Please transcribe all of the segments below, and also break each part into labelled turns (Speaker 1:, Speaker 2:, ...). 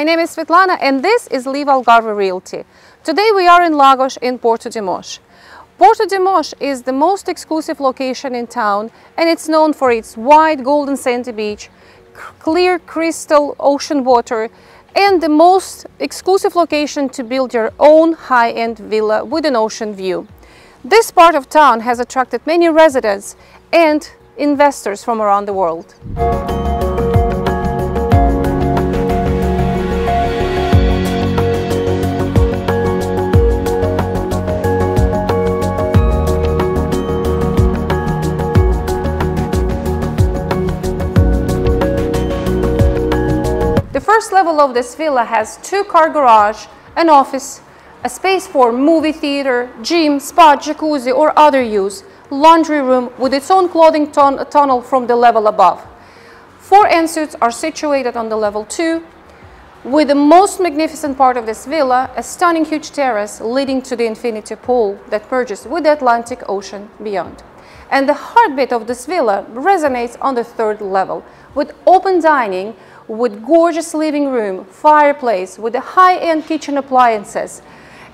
Speaker 1: my name is Svetlana and this is LiveAlgarve Realty. Today we are in Lagos in Porto de Mos. Porto de Mos is the most exclusive location in town and it's known for its wide golden sandy beach, clear crystal ocean water and the most exclusive location to build your own high-end villa with an ocean view. This part of town has attracted many residents and investors from around the world. The first level of this villa has 2-car garage, an office, a space for movie theater, gym, spa, jacuzzi or other use, laundry room with its own clothing tunnel from the level above. 4 ensuites are situated on the level 2, with the most magnificent part of this villa, a stunning huge terrace leading to the infinity pool that merges with the Atlantic Ocean beyond. And the heartbeat of this villa resonates on the 3rd level, with open dining, with gorgeous living room, fireplace, with the high-end kitchen appliances,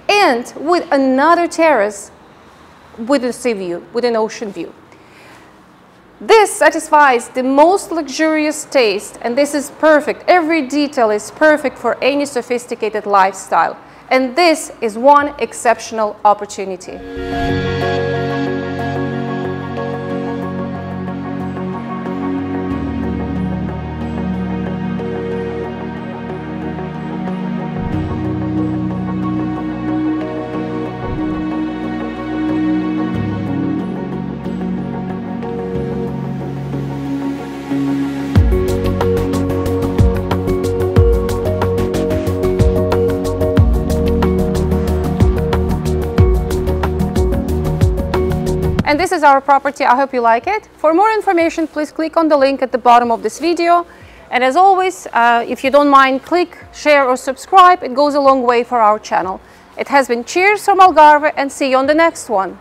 Speaker 1: and with another terrace with a sea view, with an ocean view. This satisfies the most luxurious taste, and this is perfect. Every detail is perfect for any sophisticated lifestyle, and this is one exceptional opportunity. And this is our property. I hope you like it. For more information, please click on the link at the bottom of this video. And as always, if you don't mind, click, share or subscribe. It goes a long way for our channel. It has been cheers from Algarve and see you on the next one.